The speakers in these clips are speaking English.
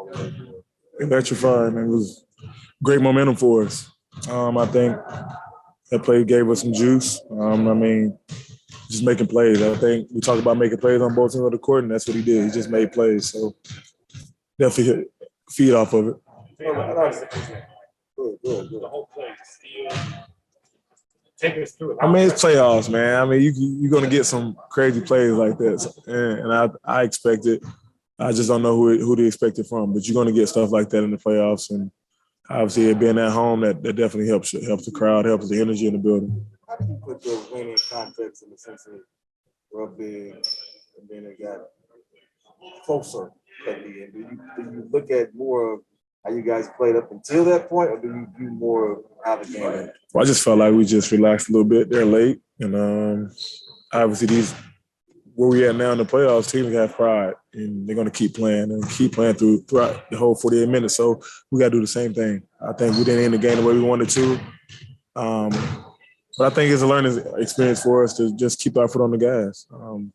all the way through? Electrifying. It was great momentum for us. I think that play gave us some juice. Just making plays. I think we talk about making plays on both ends of the court, and that's what he did. He just made plays. So definitely feed off of it. Good. The whole play, steal. Take us through it. It's playoffs, man. You're going to get some crazy plays like this, and I expect it. I just don't know who to expect it from, but you're going to get stuff like that in the playoffs, and obviously it being at home, that definitely helps the crowd, helps the energy in the building. How do you put the win in context in the sense of real big, and then it got closer at the end? Do you look at more of how you guys played up until that point, or do you do more of how the game ended? Well, I just felt like we just relaxed a little bit. They're late, and obviously where we at now in the playoffs, teams have pride, and they're going to keep playing throughout the whole 48 minutes. So we got to do the same thing. I think we didn't end the game the way we wanted to. But I think it's a learning experience for us to just keep our foot on the gas,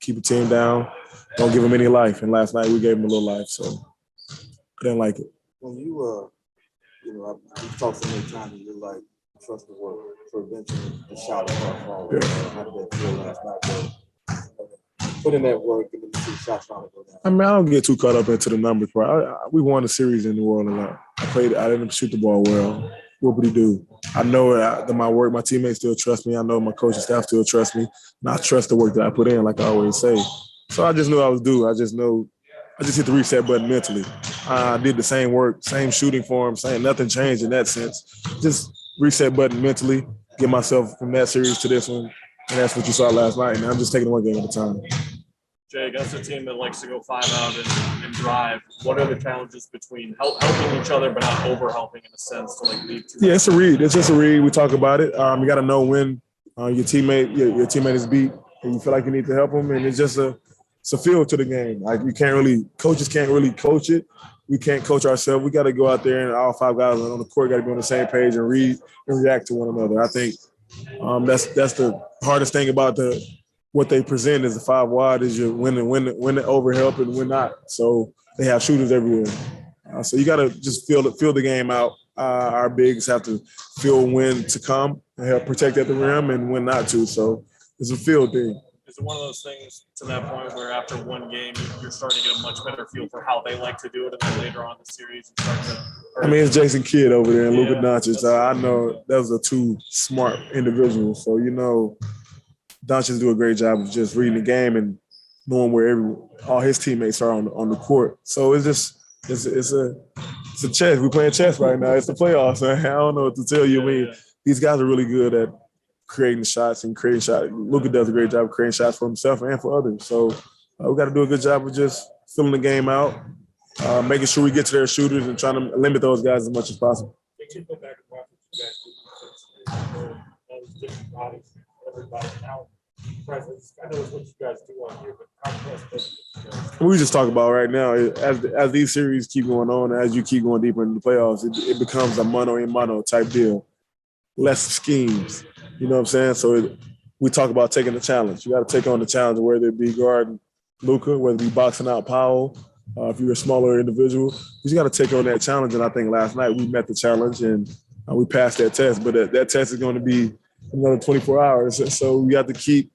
keep the team down, don't give them any life. And last night we gave them a little life, so I didn't like it. When you, we've talked so many times, and you're like, trust the work, preventing the shot of fall. Yeah. How did that feel last night? Put in that work and then you see shots finally go down. I don't get too caught up into the numbers part. We won the series in New Orleans. I didn't shoot the ball well. What would he do? I know that my teammates still trust me. I know my coaching staff still trust me. And I trust the work that I put in, like I always say. So I just knew I was due. I just hit the reset button mentally. I did the same work, same shooting form, nothing changed in that sense. Just reset button mentally, get myself from that series to this one. And that's what you saw last night. And I'm just taking it one game at a time. Jay, against a team that likes to go 5 out and drive, what are the challenges between helping each other but not over-helping in a sense to lead to? Yeah, it's a read. It's just a read. We talk about it. You got to know when your teammate is beat and you feel like you need to help them. And it's a feel to the game. Like coaches can't really coach it. We can't coach ourselves. We got to go out there and all 5 guys on the court got to be on the same page and read and react to one another. I think that's the hardest thing about what they present is the 5 wide is you when to overhelp and when not. So they have shooters everywhere. So you got to just feel the game out. Our bigs have to feel when to come and help protect at the rim and when not to. So it's a feel thing. Is it one of those things to that point where after one game you're starting to get a much better feel for how they like to do it, and then later on in the series you start to? It's Jason Kidd over there and Luka Doncic. I know those are 2 smart individuals. So Doncic do a great job of just reading the game and knowing where all his teammates are on the court. So it's a chess. We're playing chess right now. It's the playoffs. I don't know what to tell you. These guys are really good at creating shots and creating shots. Luka does a great job of creating shots for himself and for others. So we got to do a good job of just filling the game out, making sure we get to their shooters and trying to limit those guys as much as possible. I know it's what you guys do on here, but how impressed we just talk about right now, as these series keep going on, as you keep going deeper into the playoffs, it becomes a mano-a-mano type deal. Less schemes, you know what I'm saying? So we talk about taking the challenge. You got to take on the challenge, whether it be guarding Luka, whether it be boxing out Powell, if you're a smaller individual. You got to take on that challenge, and I think last night we met the challenge, and we passed that test. But that test is going to be another 24 hours. So we have to keep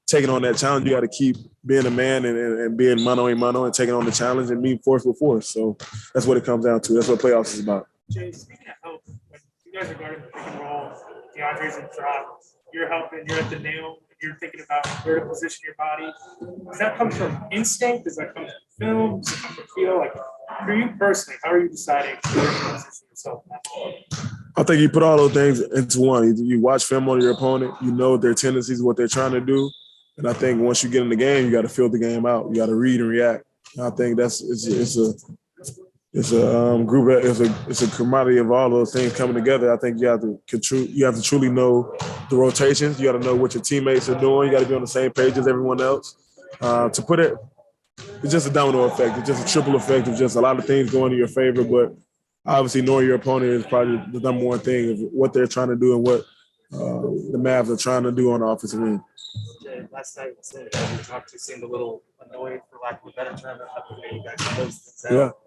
taking on that challenge. You got to keep being a man and being mano-a-mano and taking on the challenge and meeting force with force. So that's what it comes down to. That's what playoffs is about. Jay, speaking of help, when you guys are guarding the pick and roll, DeAndre's in drop, you're helping, you're at the nail, you're thinking about where to position your body. Does that come from instinct? Does that come from film? Does it come from feel? Like, for you personally, how are you deciding where to position yourself in that moment? I think you put all those things into one. You watch film on your opponent, you know their tendencies, what they're trying to do. And I think once you get in the game, you got to feel the game out. You got to read and react. And I think it's a commodity of all those things coming together. I think you have to truly know the rotations. You got to know what your teammates are doing. You got to be on the same page as everyone else. To put it, it's just a domino effect. It's just a triple effect of just a lot of things going in your favor. But obviously, knowing your opponent is probably the number one thing of what they're trying to do and what the Mavs are trying to do on the offensive end. Jay, last night we talked to seemed a little annoyed, for lack of a better term, about the way you guys closed things out.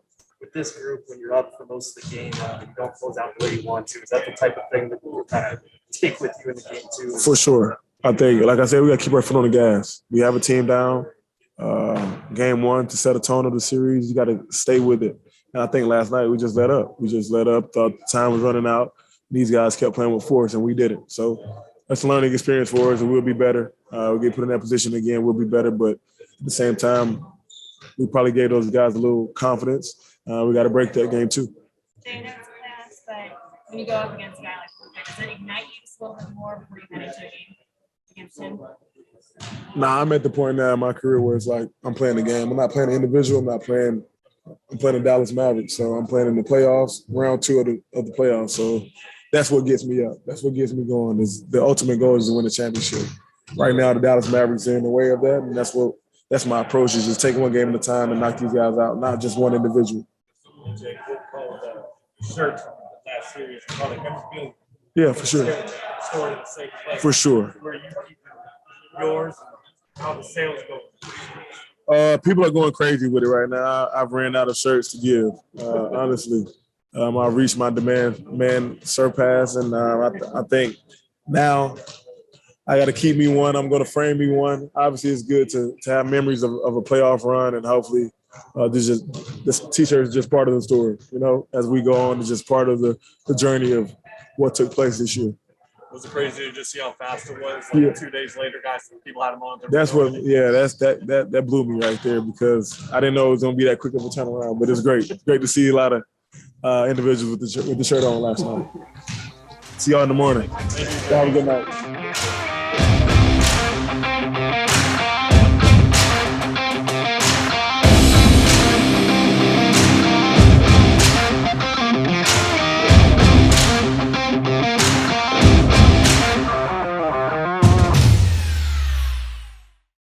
with this group, when you're up for most of the game, you don't close out the way you want to. Is that the type of thing that you kind of take with you in the game too? For sure. I think, like I said, we got to keep our foot on the gas. We have a team down. Game one to set a tone of the series, you got to stay with it. And I think last night we just let up. Thought time was running out. These guys kept playing with force, and we didn't. So that's a learning experience for us, and we'll be better. We get put in that position again, we'll be better. But at the same time, we probably gave those guys a little confidence. We got to break that game too. Jay, I know it's fast, but when you go up against a guy like Luka, does it ignite you just a little bit more before you head into a game against him? Nah, I'm at the point now in my career where it's like I'm playing the game. I'm not playing an individual. I'm playing the Dallas Mavericks. So I'm playing in the playoffs, round two of the playoffs. So that's what gets me up. That's what gets me going. Is the ultimate goal is to win the championship. Right now, the Dallas Mavericks are in the way of that, and that's my approach, is just take one game at a time and knock these guys out, not just one individual. Jay, good call the shirt from last series. Yeah, for sure. Story in the same place. For sure. Where you keep yours, how the sales go. People are going crazy with it right now. I've ran out of shirts to give, honestly. I've reached my demand surpass, and I think now I got to keep me one. I'm going to frame me one. Obviously, it's good to have memories of a playoff run, and hopefully this T-shirt is just part of the story. You know, as we go on, it's just part of the journey of what took place this year. Was it crazy to just see how fast it was? Like 2 days later, guys, people had them on. That blew me right there, because I didn't know it was going to be that quick of a turnaround. But it's great. It's great to see a lot of individuals with the shirt on last night. See y'all in the morning. Have a good night.